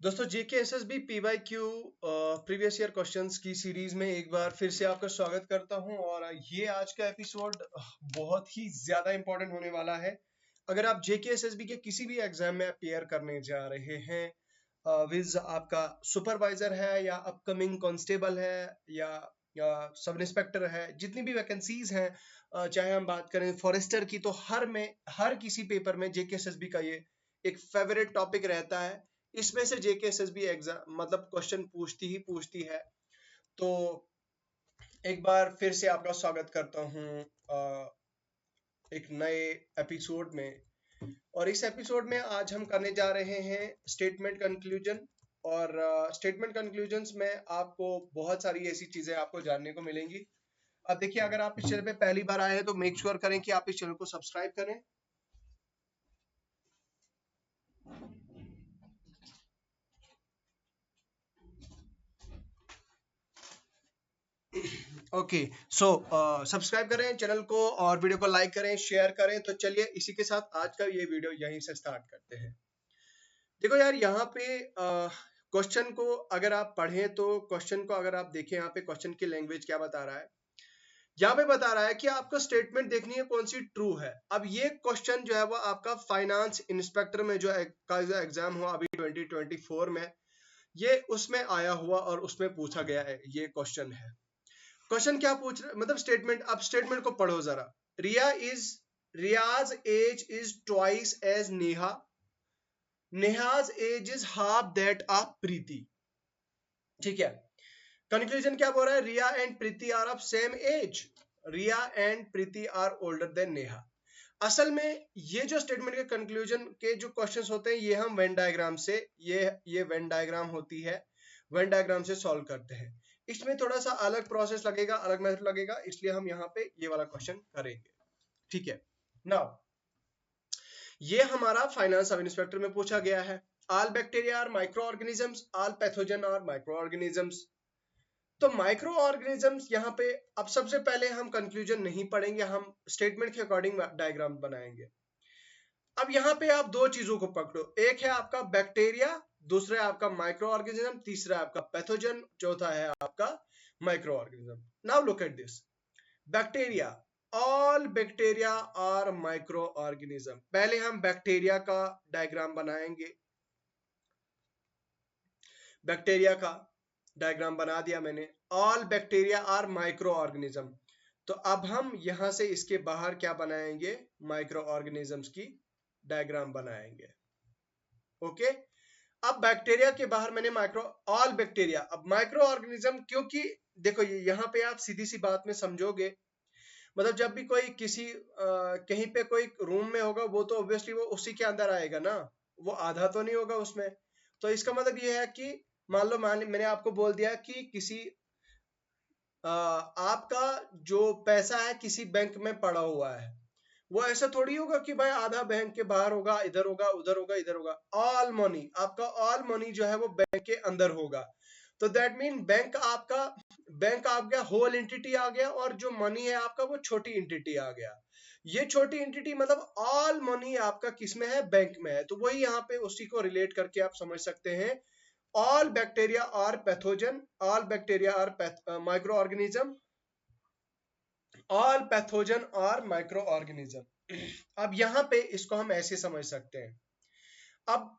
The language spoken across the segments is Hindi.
दोस्तों JKSSB PYQ previous year questions की सीरीज में एक बार फिर से आपका स्वागत करता हूं और ये आज का एपिसोड बहुत ही ज्यादा इंपॉर्टेंट होने वाला है। अगर आप जेकेएसएसबी के किसी भी एग्जाम में अपियर करने जा रहे हैं, विज आपका सुपरवाइजर है या अपकमिंग कांस्टेबल है या सब इंस्पेक्टर है, जितनी भी वैकेंसीज हैं, चाहे हम बात करें फॉरेस्टर की, तो हर किसी पेपर में जेकेएसएसबी का ये एक फेवरेट टॉपिक रहता है। इसमें से जेकेएसएसबी एग्जाम मतलब क्वेश्चन पूछती है। तो एक बार फिर से आपका स्वागत करता हूं एक नए एपिसोड में। और इस एपिसोड में आज हम करने जा रहे हैं स्टेटमेंट कंक्लूजन। और स्टेटमेंट कंक्लूजन्स में आपको बहुत सारी ऐसी चीजें आपको जानने को मिलेंगी। अब देखिए, अगर आप इस चैनल पे पहली बार आए हैं तो मेक श्योर करें कि आप इस चैनल को सब्सक्राइब करें। ओके, सो सब्सक्राइब करें चैनल को और वीडियो को लाइक करें, शेयर करें। तो चलिए इसी के साथ आज का ये वीडियो यहीं से स्टार्ट करते हैं। देखो यार, यहाँ पे क्वेश्चन को अगर आप पढ़ें तो क्वेश्चन को अगर आप देखें, यहाँ पे क्वेश्चन की लैंग्वेज क्या बता रहा है। यहाँ पे बता रहा है कि आपको स्टेटमेंट देखनी है कौन सी ट्रू है। अब ये क्वेश्चन जो है वो आपका फाइनेंस इंस्पेक्टर में जो एग्जाम हुआ अभी 2024 में, ये उसमें आया हुआ और उसमें पूछा गया है। ये क्वेश्चन है। क्वेश्चन क्या पूछ रहा है, मतलब स्टेटमेंट। अब स्टेटमेंट को पढ़ो जरा। Riaz age is twice as Neha. Neha's age is half that of Preeti. ठीक है। कंक्लूजन क्या बोल रहा है? Riya and Preeti are of same age. Riya and Preeti are older than Neha. असल में ये जो स्टेटमेंट के कंक्लूजन के जो क्वेश्चंस होते हैं, ये हम वेन डायग्राम से, ये वेन डायग्राम होती है, वेन डायग्राम से सॉल्व करते हैं। इसमें थोड़ा सा अलग प्रोसेस लगेगा, अलग मेथड लगेगा, इसलिए हम यहाँ पे ये वाला क्वेश्चन करेंगे। ठीक है। नाउ ये हमारा फाइनेंस सब इंस्पेक्टर में पूछा गया है। All bacteria are micro organisms, all pathogen are micro organisms. तो माइक्रो ऑर्गेनिजम्स यहाँ पे, अब सबसे पहले हम कंक्लूजन नहीं पढ़ेंगे, हम स्टेटमेंट के अकॉर्डिंग डायग्राम बनाएंगे। अब यहाँ पे आप दो चीजों को पकड़ो, एक है आपका बैक्टीरिया, दूसरा है आपका माइक्रो ऑर्गेनिज्म, तीसरा है आपका पैथोजन, चौथा है आपका micro organism. Now look at this bacteria. All bacteria are micro organism. पहले हम बैक्टीरिया का डायग्राम बनाएंगे। बैक्टीरिया का डायग्राम बना दिया मैंने। All bacteria are micro organism. तो अब हम यहां से इसके बाहर क्या बनाएंगे? माइक्रो ऑर्गेनिजम्स की डायग्राम बनाएंगे। ओके। अब बैक्टीरिया के बाहर मैंने माइक्रो, ऑल बैक्टीरिया। अब माइक्रो ऑर्गेनिज्म, क्योंकि देखो यहाँ पे आप सीधी सी बात में समझोगे, मतलब जब भी कोई किसी कहीं पे कोई रूम में होगा, वो तो ऑब्वियसली वो उसी के अंदर आएगा ना, वो आधा तो नहीं होगा उसमें। तो इसका मतलब ये है कि मान लो, मैंने आपको बोल दिया कि किसी आपका जो पैसा है किसी बैंक में पड़ा हुआ है, वो ऐसा थोड़ी होगा कि भाई आधा बैंक के बाहर होगा, इधर होगा, उधर होगा, इधर होगा। ऑल मनी, आपका ऑल मनी जो है वो बैंक के अंदर होगा। तो दैट मीन बैंक आपका होल एंटिटी आ गया, और जो मनी है आपका वो छोटी एंटिटी आ गया। ये छोटी एंटिटी मतलब ऑल मनी आपका किस में है? बैंक में है। तो वही यहाँ पे उसी को रिलेट करके आप समझ सकते हैं। All bacteria are pathogen, all bacteria are micro organism, all pathogen are micro organism. अब यहाँ पे इसको हम ऐसे समझ सकते हैं। अब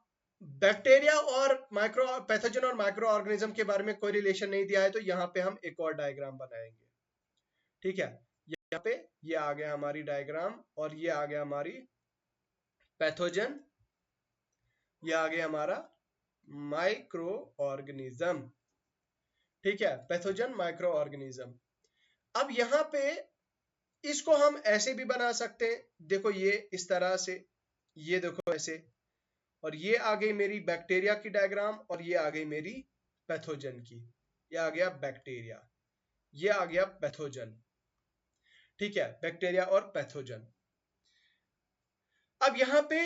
बैक्टीरिया और माइक्रो पैथोजन और माइक्रो ऑर्गेनिज्म के बारे में कोई रिलेशन नहीं दिया है, तो यहाँ पे हम एक और डायग्राम बनाएंगे। ठीक है। यहाँ पे ये आ गया हमारी डायग्राम, और ये आ गया हमारी पैथोजन, ये आ गया हमारा माइक्रो ऑर्गेनिज्म। ठीक है, पैथोजन माइक्रो ऑर्गेनिज्म। अब यहाँ पे इसको हम ऐसे भी बना सकते हैं, देखो ये इस तरह से, ये देखो ऐसे, और ये आ गई मेरी बैक्टीरिया की डायग्राम, और ये आ गई मेरी पैथोजन की। ये आ गया बैक्टीरिया, ये आ गया पैथोजन। ठीक है, बैक्टीरिया और पैथोजन। अब यहाँ पे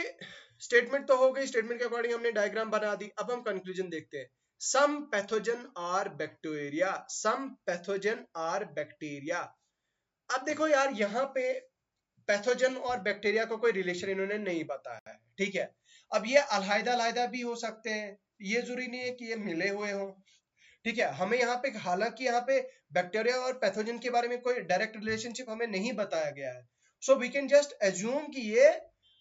स्टेटमेंट तो हो गई, स्टेटमेंट के अकॉर्डिंग हमने डायग्राम बना दी। अब हम कंक्लूजन देखते हैं। Some pathogen are bacteria, some pathogen are bacteria. अब देखो यार, यहाँ पे पैथोजन और बैक्टीरिया को कोई रिलेशन इन्होंने नहीं बताया है। ठीक है। अब ये अलहदा अलहदा भी हो सकते हैं, ये जरूरी नहीं है कि ये मिले हुए हों, ठीक है। हमें यहाँ पे, हालांकि यहाँ पे बैक्टीरिया और पैथोजन के बारे में कोई डायरेक्ट रिलेशनशिप हमें नहीं बताया गया है, so we can just assume कि ये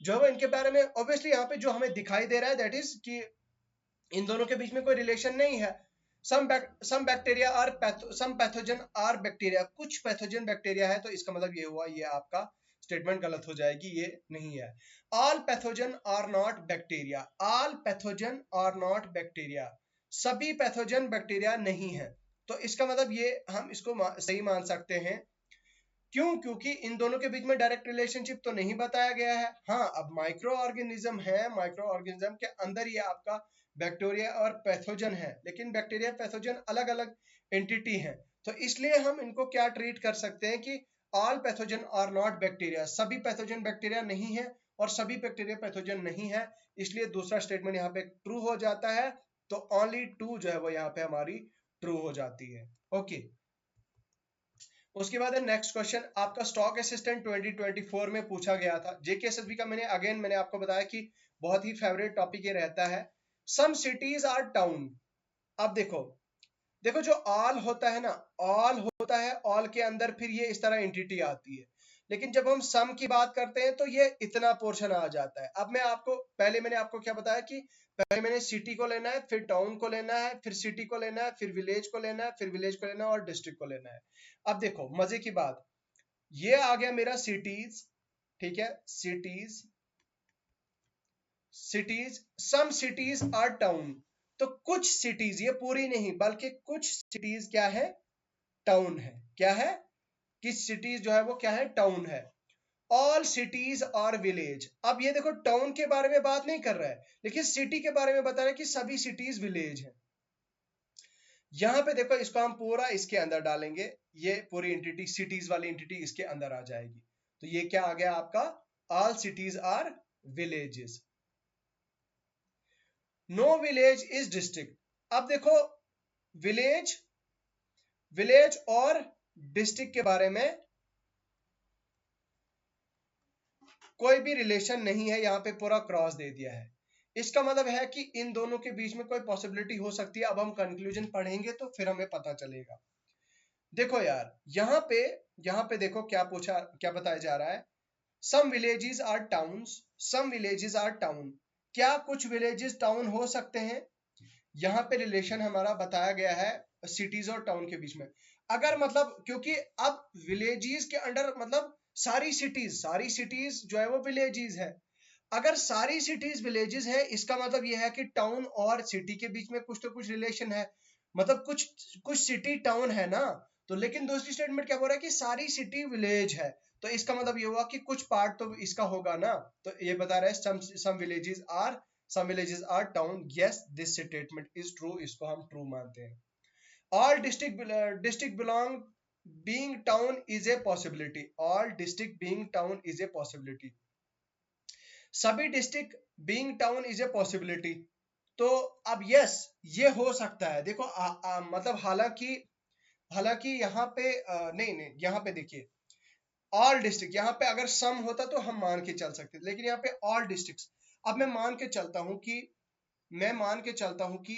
जो है इनके बारे में, ऑब्वियसली यहाँ पे जो हमें दिखाई दे रहा है दैट इज कि इन दोनों के बीच में कोई रिलेशन नहीं है। some bacteria are some pathogen are bacteria, कुछ पैथोजन बैक्टीरिया है, तो इसका मतलब ये हुआ, ये आपका स्टेटमेंट गलत हो जाएगी, ये नहीं है। All pathogen are not bacteria, all pathogen are not bacteria, सभी पैथोजन बैक्टीरिया नहीं है, तो इसका मतलब ये हम इसको सही मान सकते हैं। क्यों? क्योंकि इन दोनों के बीच में डायरेक्ट रिलेशनशिप तो नहीं बताया गया है। हाँ, अब माइक्रो ऑर्गेनिज्म है, माइक्रो ऑर्गेनिज्म के अंदर ये आपका बैक्टीरिया और पैथोजन है, लेकिन बैक्टीरिया पैथोजन अलग अलग एंटिटी है, तो इसलिए हम इनको क्या ट्रीट कर सकते हैं कि all pathogen are not bacteria, सभी पैथोजन बैक्टीरिया नहीं है और सभी बैक्टीरिया पैथोजन नहीं है, इसलिए दूसरा स्टेटमेंट यहाँ पे ट्रू हो जाता है, तो ओनली टू जो है वो यहाँ पे हमारी ट्रू हो जाती है। ओके, उसके बाद है नेक्स्ट क्वेश्चन, आपका स्टॉक असिस्टेंट 2024 में पूछा गया था। जेकेएसएसबी का मैंने आपको बताया कि बहुत ही फेवरेट टॉपिक ये रहता है। सम सिटीज आर टाउन, अब देखो जो ऑल होता है ना, ऑल होता है, ऑल के अंदर फिर ये इस तरह एंटिटी आती है, लेकिन जब हम सम की बात करते हैं तो ये इतना पोर्शन आ जाता है। अब मैंने आपको क्या बताया कि पहले मैंने सिटी को लेना है, फिर टाउन को लेना है, फिर सिटी को लेना है, फिर विलेज को लेना है, फिर विलेज को लेना है और डिस्ट्रिक्ट को लेना है। अब देखो मजे की बात, ये आ गया मेरा सिटीज, ठीक है, cities, some cities are town, तो कुछ सिटीज, ये पूरी नहीं बल्कि कुछ सिटीज क्या है, टाउन है। क्या है? कि सिटीज जो है वो क्या है, टाउन है। ऑल सिटीज आर विलेज, अब ये देखो टाउन के बारे में बात नहीं कर रहा है, लेकिन सिटी के बारे में बता रहा है कि सभी सिटीज विलेज है। यहां पे देखो, इसको हम पूरा इसके अंदर डालेंगे, ये पूरी एंटिटी, सिटीज वाली एंटिटी इसके अंदर आ जाएगी, तो ये क्या आ गया आपका, all cities are villages. No village is district, अब देखो विलेज, विलेज और डिस्ट्रिक्ट के बारे में कोई भी रिलेशन नहीं है, यहां पे पूरा क्रॉस दे दिया है, इसका मतलब है कि इन दोनों के बीच में कोई पॉसिबिलिटी हो सकती है। अब हम कंक्लूजन पढ़ेंगे तो फिर हमें पता चलेगा। देखो यार, यहाँ पे देखो क्या बताया जा रहा है, some villages are towns, some villages are town, क्या कुछ विलेजेस टाउन हो सकते हैं? यहाँ पे रिलेशन हमारा बताया गया है सिटीज और टाउन के बीच में। अगर मतलब, क्योंकि अब विलेजेस के अंडर मतलब सारी सिटीज जो है वो विलेजेस है, अगर सारी सिटीज विलेजेस है, इसका मतलब यह है कि टाउन और सिटी के बीच में कुछ तो कुछ रिलेशन है, मतलब कुछ सिटी टाउन है ना, तो लेकिन दूसरी स्टेटमेंट क्या बोल रहा है कि सारी सिटी विलेज है, तो इसका मतलब ये हुआ कि कुछ पार्ट तो इसका होगा ना, तो ये बता रहा है some villages are town, yes this statement is true, इसको हम ट्रू मानते हैं। all district belong being town is a possibility, all district being town is a possibility, सभी district being town is a possibility, तो अब यस ये हो सकता है। देखो मतलब हालांकि यहाँ पे नहीं, यहाँ पे देखिए ऑल डिस्ट्रिक्ट, यहाँ पे अगर सम होता तो हम मान के चल सकते, लेकिन यहाँ पे ऑल डिस्ट्रिक्ट, अब मैं मान के चलता हूँ कि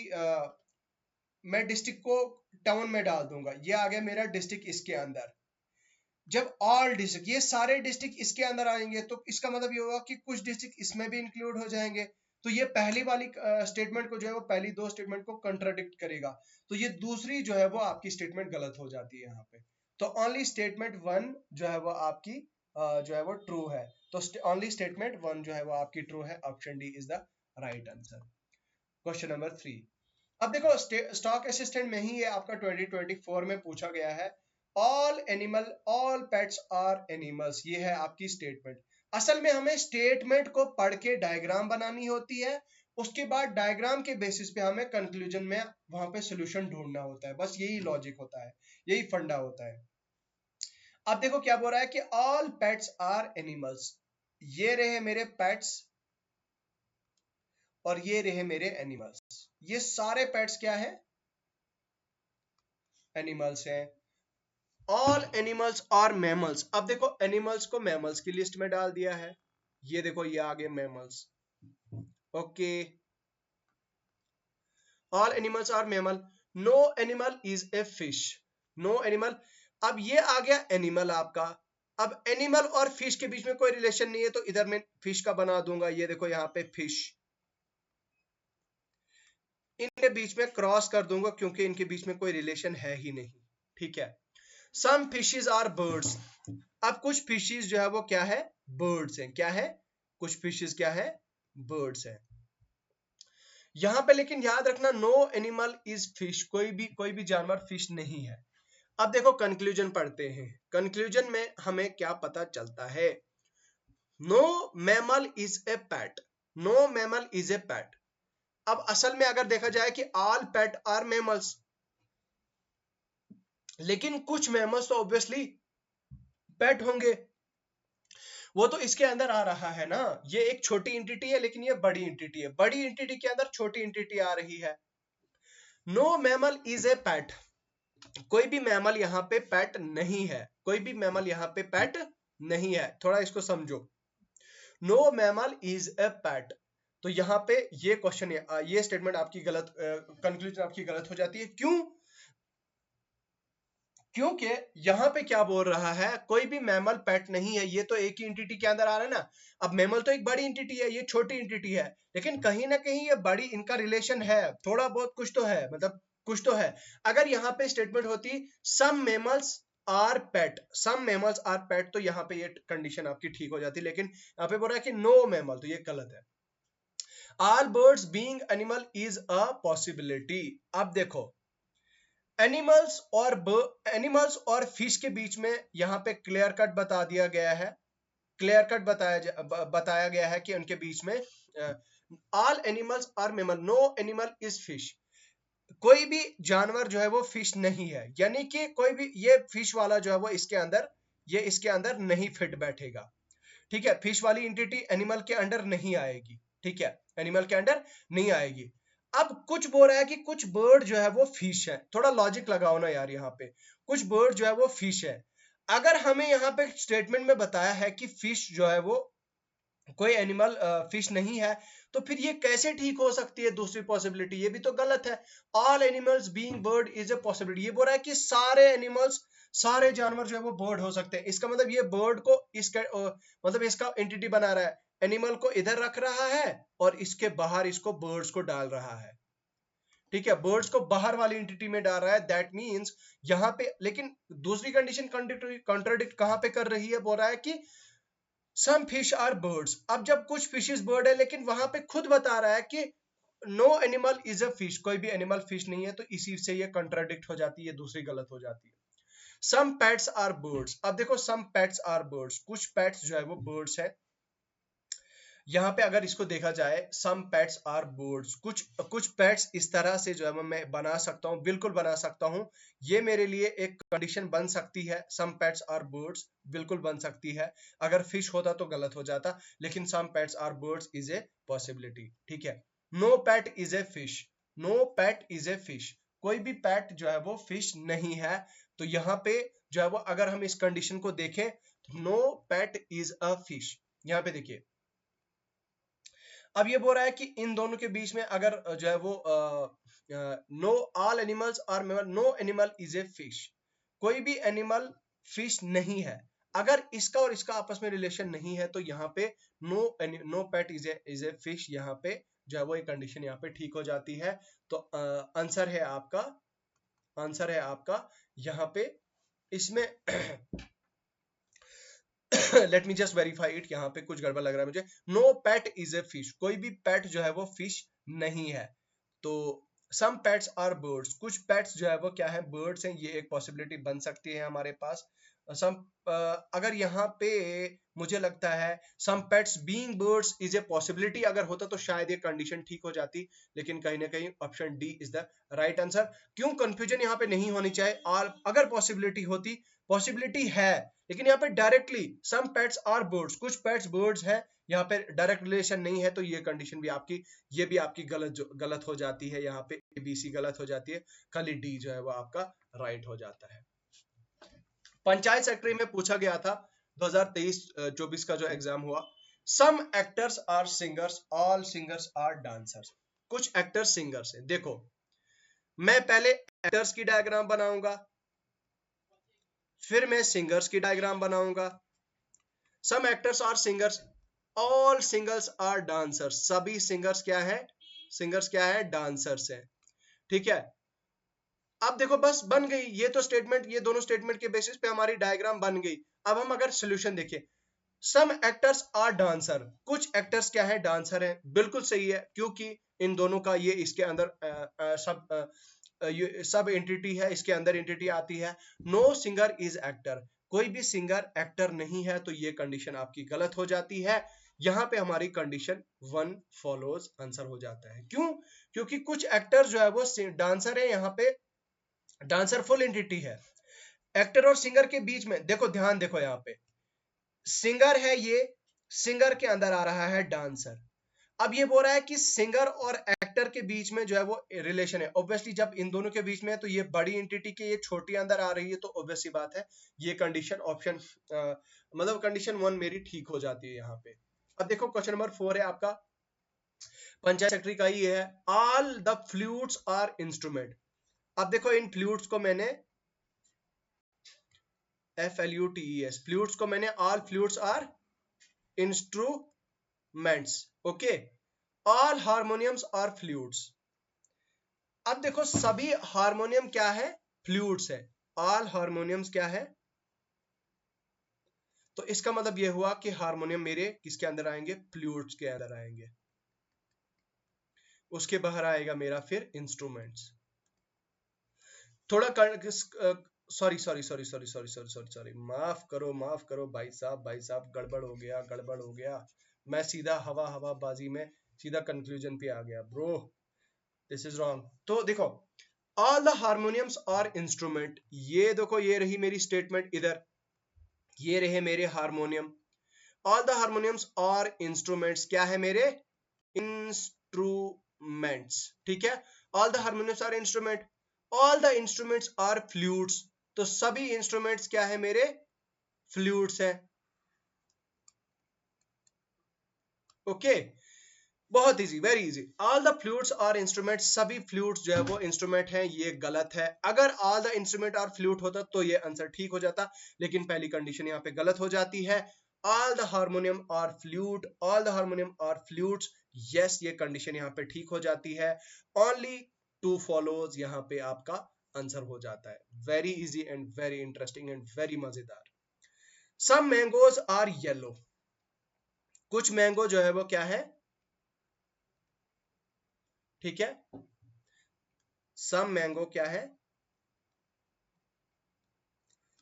मैं डिस्ट्रिक्ट को टाउन में डाल दूंगा, ये आ गया मेरा डिस्ट्रिक्ट इसके अंदर। जब ऑल डिस्ट्रिक्ट, ये सारे डिस्ट्रिक्ट इसके अंदर आएंगे, तो इसका मतलब ये होगा कि कुछ डिस्ट्रिक्ट इसमें भी इंक्लूड हो जाएंगे, तो ये पहली वाली स्टेटमेंट को जो है वो पहली दो स्टेटमेंट को कंट्राडिक्ट करेगा, तो ये दूसरी जो है वो आपकी स्टेटमेंट गलत हो जाती है यहाँ पे, तो ओनली स्टेटमेंट वन जो है वो आपकी जो है वो ट्रू है, तो ओनली स्टेटमेंट वन जो है वो आपकी ट्रू है, option D is the right answer. Question number 3, अब देखो स्टॉक असिस्टेंट में ही ये आपका 2024 में पूछा गया है, ऑल पेट्स आर एनिमल्स, ये है आपकी स्टेटमेंट। असल में हमें स्टेटमेंट को पढ़ के डायग्राम बनानी होती है, उसके बाद डायग्राम के बेसिस पे हमें कंक्लूजन में वहां पे सोल्यूशन ढूंढना होता है, बस यही लॉजिक होता है, यही फंडा होता है। अब देखो क्या बोल रहा है कि ऑल पेट्स आर एनिमल्स, ये रहे मेरे पेट्स और ये रहे मेरे एनिमल्स, ये सारे पेट्स क्या है, एनिमल्स हैं। ऑल एनिमल्स आर मैमल्स, अब देखो एनिमल्स को मैमल्स की लिस्ट में डाल दिया है, ये देखो ये आ गए mammals, okay. All animals are mammal, no animal is a fish, no animal. अब ये आ गया एनिमल आपका। अब एनिमल और फिश के बीच में कोई रिलेशन नहीं है तो इधर मैं फिश का बना दूंगा, ये देखो यहाँ पे फिश, इनके बीच में क्रॉस कर दूंगा क्योंकि इनके बीच में कोई रिलेशन है ही नहीं, ठीक है। सम फिशेज आर बर्ड्स, अब कुछ फिशेज जो है वो क्या है, बर्ड्स हैं, क्या है, कुछ फिशेज क्या है, बर्ड्स हैं यहां पे। लेकिन याद रखना नो एनिमल इज फिश, कोई भी जानवर फिश नहीं है। अब देखो कंक्लूजन पढ़ते हैं, कंक्लूजन में हमें क्या पता चलता है, no mammal is a pet, no mammal is a pet. अब असल में अगर देखा जाए कि ऑल पेट आर मैमल्स, लेकिन कुछ मैमल्स तो ऑब्वियसली पेट होंगे, वो तो इसके अंदर आ रहा है ना। ये एक छोटी इंटिटी है लेकिन ये बड़ी इंटिटी है, बड़ी इंटिटी के अंदर छोटी इंटिटी आ रही है। नो मैमल इज ए पेट, कोई भी मैमल यहाँ पे पेट नहीं है, कोई भी मैमल यहाँ पे पेट नहीं है, थोड़ा इसको समझो। नो मैमल इज ए पेट, तो यहाँ पे ये क्वेश्चन, ये स्टेटमेंट आपकी गलत, कंक्लूजन आपकी गलत हो जाती है। क्यों? क्योंकि यहाँ पे क्या बोल रहा है, कोई भी मैमल पेट नहीं है, ये तो एक ही इंटिटी के अंदर आ रहा है ना। अब मैमल तो एक बड़ी इंटिटी है, ये छोटी इंटिटी है, लेकिन कहीं ना कहीं ये बड़ी, इनका रिलेशन है, थोड़ा बहुत कुछ तो है, मतलब कुछ तो है। अगर यहाँ पे स्टेटमेंट होती some mammals are pet, some mammals are pet, तो यहाँ पे ये कंडीशन आपकी ठीक हो जाती, लेकिन यहाँ पे बोल रहा है कि नो मैमल, तो ये गलत है। All birds being animal is a possibility. अब देखो एनिमल्स और फिश के बीच में यहाँ पे क्लियर कट बता दिया गया है, क्लियर कट बताया गया है कि उनके बीच में all animals are mammal, no animal is fish, कोई भी जानवर जो है वो फिश नहीं है, यानी कि कोई भी ये फिश वाला जो है वो इसके अंदर, ये इसके अंदर नहीं फिट बैठेगा, ठीक है। फिश वाली इंटिटी एनिमल के अंडर नहीं आएगी, ठीक है, एनिमल के अंडर नहीं आएगी। अब कुछ बोल रहा है कि कुछ बर्ड जो है वो फिश है, थोड़ा लॉजिक लगाओ ना यार, यहाँ पे कुछ बर्ड जो है वो फिश है। अगर हमें यहाँ पे स्टेटमेंट में बताया है कि फिश जो है वो कोई एनिमल फिश नहीं है, तो फिर ये कैसे ठीक हो सकती है दूसरी पॉसिबिलिटी, ये भी तो गलत है। All animals being bird is a possibility, ये बोल रहा है कि सारे एनिमल्स, सारे जानवर जो है वो बर्ड हो सकते हैं, इसका मतलब ये बर्ड को इसका मतलब इसका एंटिटी बना रहा है, एनिमल को इधर रख रहा है और इसके बाहर इसको बर्ड्स को डाल रहा है, ठीक है, बर्ड्स को बाहर वाली एंटिटी में डाल रहा है। दैट मींस यहाँ पे, लेकिन दूसरी कंडीशन कॉन्ट्राडिक्ट कहां पे कर रही है, बोल रहा है कि सम फिश आर बर्ड्स। अब जब कुछ फिशेस बर्ड है, लेकिन वहां पे खुद बता रहा है कि no animal is a fish, कोई भी एनिमल फिश नहीं है, तो इसी से ये कॉन्ट्राडिक्ट हो जाती है, दूसरी गलत हो जाती है। सम पेट्स आर बर्ड्स, अब देखो सम पेट्स आर बर्ड्स, कुछ पेट्स जो है वो बर्ड्स है। यहाँ पे अगर इसको देखा जाए सम पेट्स आर बर्ड्स, कुछ पेट्स इस तरह से जो है मैं बना सकता हूँ, बिल्कुल बना सकता हूँ, ये मेरे लिए एक कंडीशन बन सकती है, सम पेट्स आर बर्ड्स बिल्कुल बन सकती है। अगर फिश होता तो गलत हो जाता, लेकिन some pets are birds is a possibility, ठीक है। No pet is a fish, no pet is a fish, कोई भी पेट जो है वो फिश नहीं है। तो यहाँ पे जो है वो अगर हम इस कंडीशन को देखें, no pet is a fish, यहाँ पे देखिए। अब ये बोल रहा है कि इन दोनों के बीच में अगर जो है वो no all animals are mammal, no animal is a fish, कोई भी एनिमल फिश नहीं है। अगर इसका और इसका आपस में रिलेशन नहीं है तो यहाँ पे no pet is a fish, यहाँ पे जो है वो एक कंडीशन यहाँ पे ठीक हो जाती है। तो आंसर है आपका, आंसर है आपका यहाँ पे इसमें let me just verify it, यहाँ पे कुछ गड़बड़ लग रहा है मुझे। No pet is a fish, कोई भी पेट जो है वो फिश नहीं है। तो सम पेट्स आर बर्ड्स, कुछ पेट्स जो है वो क्या है, बर्ड्स हैं, ये एक पॉसिबिलिटी बन सकती है हमारे पास। सम अगर यहाँ पे मुझे लगता है some pets being birds is a possibility अगर होता तो शायद ये कंडीशन ठीक हो जाती, लेकिन कहीं ना कहीं option D is the right answer. क्यों कंफ्यूजन यहाँ पे नहीं होनी चाहिए, और अगर पॉसिबिलिटी होती, पॉसिबिलिटी है, लेकिन यहाँ पे directly some pets are birds, कुछ पेट्स बर्ड्स है, यहाँ पे डायरेक्ट रिलेशन नहीं है, तो ये कंडीशन भी आपकी, ये भी आपकी गलत हो जाती है, यहाँ पे एबीसी गलत हो जाती है, खाली डी जो है वो आपका राइट हो जाता है। पंचायत सेक्रेटरी में पूछा गया था 2023-24 का जो एग्जाम हुआ, some actors are singers, all singers are dancers, कुछ एक्टर्स सिंगर्स हैं। देखो मैं पहले एक्टर्स की डायग्राम बनाऊंगा, फिर मैं सिंगर्स की डायग्राम बनाऊंगा। Some actors are singers, all singers are dancers, सभी सिंगर्स क्या है, सिंगर्स क्या है, डांसर्स है। ठीक है, अब देखो बस बन गई ये तो स्टेटमेंट, ये दोनों स्टेटमेंट के बेसिस पे हमारी डायग्राम बन गई। अब हम अगर सोल्यूशन देखें, सम एक्टर्स आर डांसर, कुछ एक्टर्स क्या है, डांसर है, बिल्कुल सही है, क्योंकि इन दोनों का ये इसके अंदर सब एंटिटी है, इसके अंदर एंटिटी आती है। नो सिंगर इज एक्टर, कोई भी सिंगर एक्टर नहीं है, तो ये कंडीशन आपकी गलत हो जाती है। यहां पे हमारी कंडीशन 1 फॉलोज आंसर हो जाता है। क्यों? क्योंकि कुछ एक्टर जो है वो डांसर है, यहाँ पे डांसर फुल एंटिटी है। एक्टर और सिंगर के बीच में देखो, ध्यान देखो, यहाँ पे सिंगर है, ये सिंगर के अंदर आ रहा है डांसर। अब ये बोल रहा है कि सिंगर और एक्टर के बीच में जो है वो रिलेशन है। ऑब्वियसली जब इन दोनों के बीच में है तो ये बड़ी एंटिटी के ये छोटी अंदर आ रही है, तो ऑब्वियसली बात है ये कंडीशन ऑप्शन मतलब कंडीशन 1 मेरी ठीक हो जाती है यहाँ पे। अब देखो क्वेश्चन नंबर 4 है आपका, पंचायत सेक्रेटरी का ही है। All the flutes are instrument. अब देखो इन फ्लूट्स को मैंने FLUTES, फ्लूट्स को मैंने all flutes are instruments, okay. All harmoniums are flutes. अब देखो सभी हारमोनियम क्या है, फ्लूट्स है। ऑल हारमोनियम्स क्या है, तो इसका मतलब यह हुआ कि हारमोनियम मेरे किसके अंदर आएंगे, फ्लूट्स के अंदर आएंगे। उसके बाहर आएगा मेरा फिर इंस्ट्रूमेंट्स। थोड़ा sorry sorry sorry sorry sorry sorry sorry sorry, माफ करो भाई साहब, गड़बड़ हो गया, गड़बड़ हो गया। मैं सीधा हवाबाजी में सीधा कंक्लूजन पे आ गया ब्रो, दिस इज रॉन्ग। तो देखो all the harmoniums are instrument, ये देखो ये रही मेरी स्टेटमेंट, इधर ये रहे मेरे harmonium. All the harmoniums are instruments क्या है मेरे, इंस्ट्रूमेंट्स, ठीक है। All the harmoniums are instrument, all the instruments are flutes, तो सभी इंस्ट्रूमेंट्स क्या है मेरे, फ्लूट्स है, ओके। बहुत easy, very easy. All the flutes are instruments, सभी फ्लूट्स जो है वो इंस्ट्रूमेंट हैं, ये गलत है। अगर all the instrument are flute होता तो ये आंसर ठीक हो जाता, लेकिन पहली कंडीशन यहाँ पे गलत हो जाती है। All the harmonium are flute, all the harmonium are flutes, yes ये कंडीशन यहाँ पे ठीक हो जाती है। ओनली 2 फॉलोज यहाँ पे आपका आंसर हो जाता है। Very easy and very interesting and very मजेदार। सम मैंगोज आर येलो, कुछ मैंगो जो है वो क्या है, ठीक है। सम मैंगो क्या है,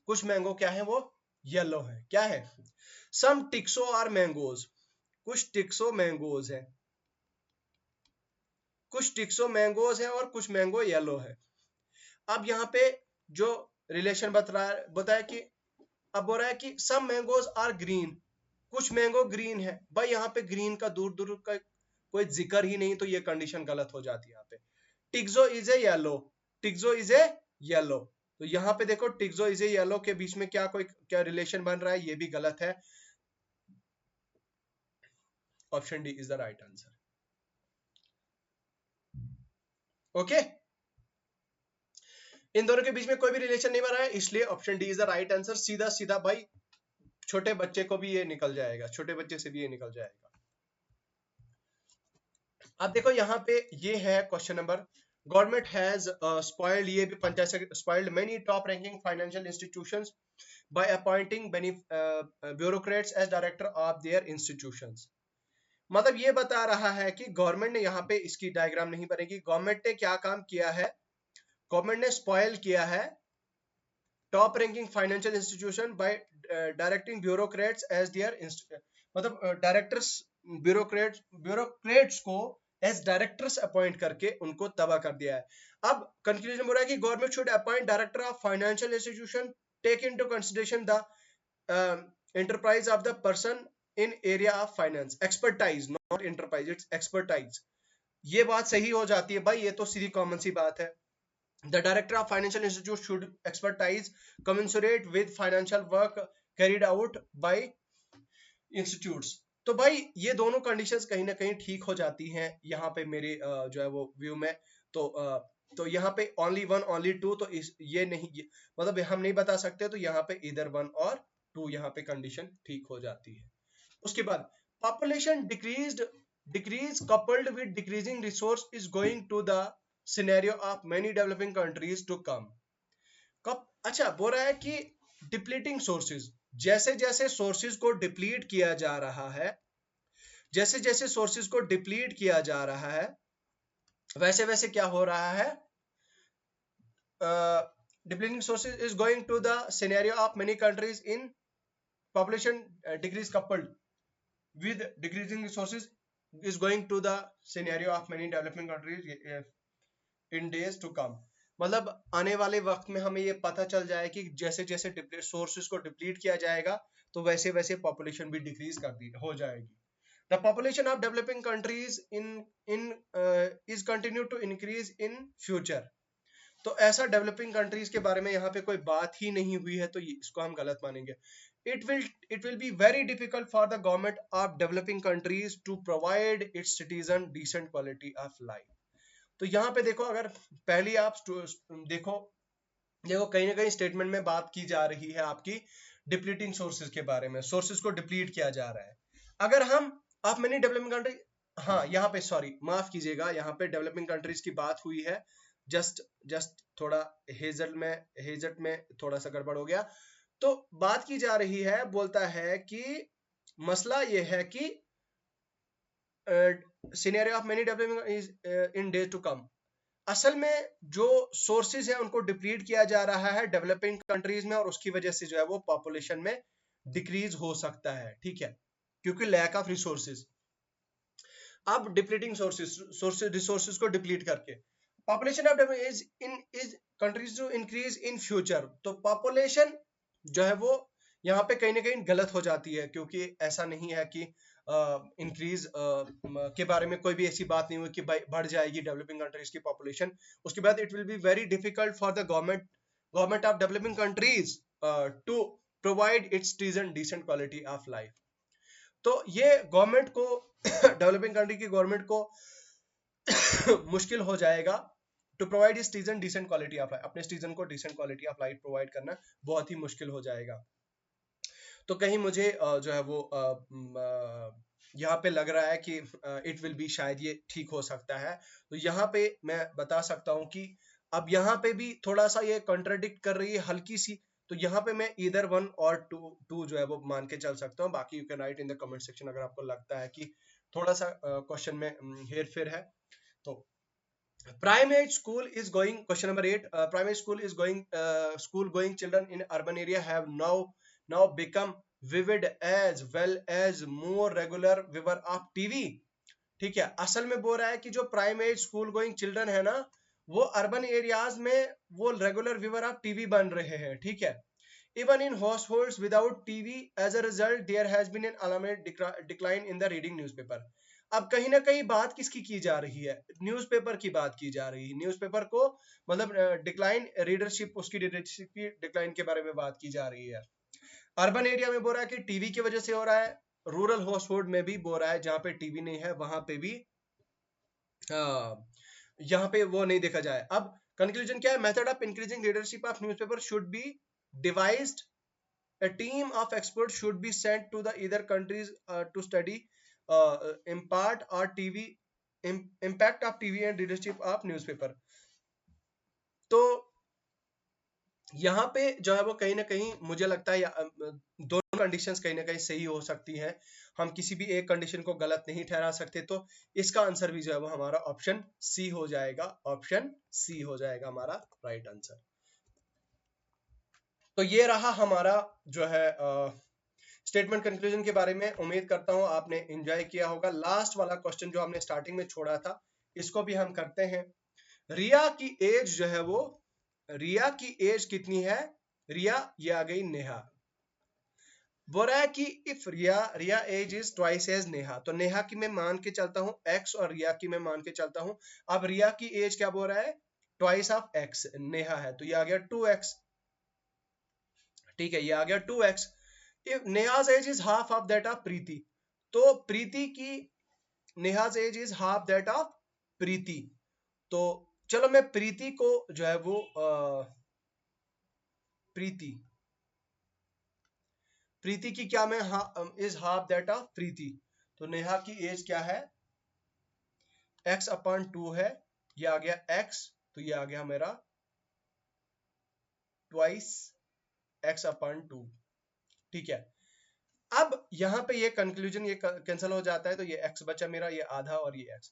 कुछ मैंगो क्या है वो येलो है, क्या है। सम टिक्सो आर मैंगोज, कुछ टिक्सो मैंगोज है, कुछ टिक्सो मैंगोज है और कुछ मैंगो येलो है। अब यहाँ पे जो रिलेशन बताया कि अब बोल रहा है कि सम मैंगोज आर ग्रीन, कुछ मैंगो ग्रीन है। भाई यहाँ पे ग्रीन का दूर दूर का कोई जिक्र ही नहीं, तो ये कंडीशन गलत हो जाती है यहाँ पे। Tixo is a yellow, tixo is a yellow, तो यहाँ पे देखो टिक्सो इज ए येलो के बीच में क्या रिलेशन बन रहा है, ये भी गलत है। Option D is the right answer, okay. इन दोनों के बीच में कोई भी रिलेशन नहीं बन रहा है, इसलिए option D is the right answer. सीधा सीधा भाई, छोटे बच्चे को भी ये निकल जाएगा, छोटे बच्चे से भी ये निकल जाएगा। अब देखो यहाँ पे ये है question number, government has spoiled, ये भी panchayat spoiled many top ranking financial institutions by appointing bureaucrats as director of their institutions. मतलब ये बता रहा है कि गवर्नमेंट ने, यहाँ पे इसकी डायग्राम नहीं बनेगी, गवर्नमेंट ने क्या काम किया है, गवर्नमेंट ने स्पॉइल किया है top ranking financial institution by directing bureaucrats as their, मतलब डायरेक्टर्स, ब्यूरोक्रेट्स को एज डायरेक्टर्स अपॉइंट करके उनको तबाह कर दिया है। अब कंक्लूजन बोल रहा है कि government should appoint director of financial institution, take into consideration the enterprise of the person in area of finance, expertise not enterprise, it's expertise। ये बात सही हो जाती है भाई, ये तो सीधी कॉमन सी बात है। The director of financial institute should expertise commensurate with financial work carried out by institutes। तो भाई ये दोनों कंडीशंस कहीं ना कहीं ठीक हो जाती हैं यहाँ पे मेरे जो है वो व्यू में। तो यहाँ पे ओनली वन ओनली टू, तो ये नहीं मतलब हम नहीं बता सकते, तो यहाँ पे इधर वन और टू यहाँ पे कंडीशन ठीक हो जाती है। उसके बाद population decrease coupled with decreasing resource is going to the scenario of many developing countries to come. कब, अच्छा बोल रहा है कि डिप्लीटिंग सोर्सेज, जैसे जैसे सोर्सेज को डिप्लीट किया जा रहा है, जैसे जैसे सोर्सेज को डिप्लीट किया जा रहा है, वैसे वैसे क्या हो रहा है, depleting sources is going to the scenario of many countries in population decrease coupled with decreasing resources is going to the scenario of many developing countries in days to come। मतलब आने वाले वक्त में हमें ये पता चल जाए कि जैसे जैसे सोर्सेज को डिप्लीट किया जाएगा तो वैसे वैसे पॉपुलेशन भी डिक्रीज कर दी हो जाएगी। The population of developing countries in is continue to increase in future. तो ऐसा डेवलपिंग कंट्रीज के बारे में यहाँ पे कोई बात ही नहीं हुई है, तो इसको हम गलत मानेंगे। it will be very difficult for the government of developing countries to provide its citizen decent quality of life। तो यहाँ पे देखो, अगर पहली आप देखो देखो कहीं ना कहीं स्टेटमेंट में बात की जा रही है आपकी डिप्लीटिंग सोर्सेज के बारे में, सोर्सेज को डिप्लीट किया जा रहा है। अगर हम आप मैंने डेवलपिंग कंट्री, हाँ यहाँ पे सॉरी माफ कीजिएगा, यहाँ पे डेवलपिंग कंट्रीज की बात हुई है, जस्ट थोड़ा हेजट में थोड़ा सा गड़बड़ हो गया। तो बात की जा रही है, बोलता है कि मसला ये है कि scenario of many developing in days to come, असल में जो सोर्सेज है उनको डिप्लीट किया जा रहा है डेवलपिंग कंट्रीज में, और उसकी वजह से जो है वो पॉपुलेशन में डिक्रीज हो सकता है, ठीक है, क्योंकि लैक ऑफ रिसोर्सेज। अब डिप्लीटिंग रिसोर्सेज को डिप्लीट करके population of is countries to increase in future, तो पॉपुलेशन जो है वो यहाँ पे कहीं ना कहीं गलत हो जाती है, क्योंकि ऐसा नहीं है कि इंक्रीज के बारे में कोई भी ऐसी बात नहीं हुई कि बढ़ जाएगी डेवलपिंग कंट्रीज की पॉपुलेशन। उसके बाद it will be very difficult for the government of developing countries to provide its citizen decent quality of life. तो ये गवर्नमेंट को डेवलपिंग कंट्री की गवर्नमेंट को मुश्किल हो जाएगा to provide citizen decent quality of life, अपने सिटीजन को decent quality of life provide करना बहुत ही मुश्किल हो जाएगा। तो कहीं मुझे जो है वो यहाँ पे लग रहा है कि इट विल बी शायद ये ठीक हो सकता है। तो यहाँ पे मैं बता सकता हूँ कि अब यहाँ पे भी थोड़ा सा ये कंट्राडिक्ट कर रही है हल्की सी, तो यहाँ पे मैं इधर वन और टू जो है वो मान के चल सकता हूँ। बाकी you can write in the comment section अगर आपको लगता है कि थोड़ा सा क्वेश्चन में हेर फेर है। तो primary school is going, question number 8, primary school going children in urban area have now become vivid as well as more regular viewer of TV। ठीक है, असल में बोल रहा है कि जो प्राइमरी स्कूल गोइंग चिल्ड्रन है ना, वो अर्बन एरियाज में वो रेगुलर व्यूअर ऑफ टीवी बन रहे हैं, ठीक है। Even in households without TV as a result there has been an alarming decline in the reading newspaper. अब कहीं ना कहीं बात किसकी की जा रही है, न्यूज़पेपर की बात की जा रही है। न्यूज़पेपर को मतलब डिक्लाइन, रीडरशिप, उसकी रीडरशिप की डिक्लाइन के बारे में बात की जा रही है। अर्बन एरिया में बोल रहा है कि टीवी की वजह से हो रहा है, रूरल हाउसहोल्ड में भी बोल रहा है जहां पे टीवी नहीं है वहां पे भी यहाँ पे वो नहीं देखा जाए। अब कंक्लूजन क्या है, method of increasing readership of newspaper should be devised, a team of experts should be sent to the either countries to study impact or impact of TV and readership of newspaper। तो यहाँ पे जो है वो कहीं ना कहीं मुझे लगता है दोनों कंडीशंस कहीं ना कहीं सही हो सकती हैं, हम किसी भी एक कंडीशन को गलत नहीं ठहरा सकते। तो इसका आंसर भी जो है वो हमारा ऑप्शन सी हो जाएगा, ऑप्शन सी हो जाएगा हमारा राइट आंसर। तो ये रहा हमारा जो है स्टेटमेंट कंक्लूजन के बारे में। उम्मीद करता हूं आपने एंजॉय किया होगा। लास्ट वाला क्वेश्चन जो हमने स्टार्टिंग में छोड़ा था इसको भी हम करते हैं। रिया की एज जो है वो, रिया की एज कितनी है, रिया ये आ गई नेहा। बोल रहा है कि if Riya age is twice as Neha, तो नेहा की मैं मान के चलता हूं x और रिया की मैं मान के चलता हूं। अब रिया की एज क्या बोल रहा है, ट्वाइस ऑफ x नेहा है, तो ये आ गया 2x, ठीक है, ये आ गया 2x। If Neha's age is half that of of प्रीति, तो प्रीति की Neha's age is half that of प्रीति। तो चलो मैं प्रीति को जो है वो प्रीति प्रीति की क्या मैं इज हाफ दैट ऑफ प्रीति। तो नेहा की एज क्या है, x/2 है, ये आ गया x, तो ये आ गया मेरा ट्वाइस x/2। ठीक है, अब यहां पे ये कंक्लूजन ये कैंसिल हो जाता है, तो ये x बचा मेरा, ये आधा और ये x।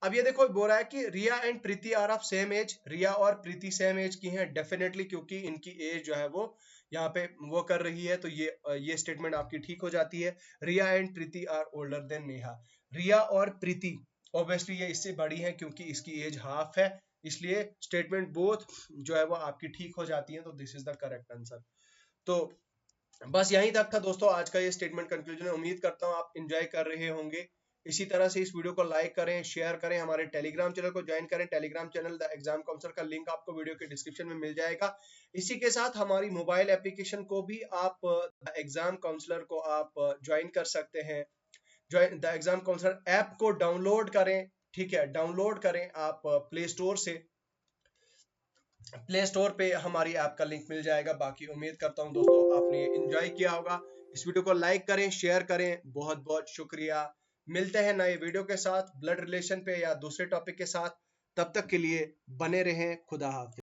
अब ये देखो बोल रहा है कि Riya and Preeti are of same age, Riya और प्रीति सेम एज की हैं डेफिनेटली, क्योंकि इनकी एज जो है वो यहाँ पे वो कर रही है, तो ये स्टेटमेंट आपकी ठीक हो जाती है। Riya and Preeti are older than Neha, Riya और प्रीति ऑब्वियसली ये इससे बड़ी है क्योंकि इसकी एज हाफ है, इसलिए स्टेटमेंट बोथ जो है वो आपकी ठीक हो जाती है, तो this is the correct answer. तो बस यहीं तक था दोस्तों आज का ये स्टेटमेंट कंक्लूजन। उम्मीद करता हूँ आप एंजॉय कर रहे होंगे। इसी तरह से इस वीडियो को लाइक करें, शेयर करें, हमारे टेलीग्राम चैनल को ज्वाइन करें। Telegram channel the exam counsellor का लिंक आपको वीडियो के डिस्क्रिप्शन में मिल जाएगा। इसी के साथ हमारी मोबाइल एप्लीकेशन को भी आप द एग्जाम काउंसलर को आप ज्वाइन कर सकते हैं। Join the exam counsellor app को डाउनलोड करें, ठीक है, डाउनलोड करें आप प्ले स्टोर से, प्ले स्टोर पे हमारी ऐप का लिंक मिल जाएगा। बाकी उम्मीद करता हूँ दोस्तों आपने एंजॉय किया होगा। इस वीडियो को लाइक करें, शेयर करें, बहुत बहुत शुक्रिया। मिलते हैं नए वीडियो के साथ ब्लड रिलेशन पे या दूसरे टॉपिक के साथ, तब तक के लिए बने रहें। खुदा हाफिज।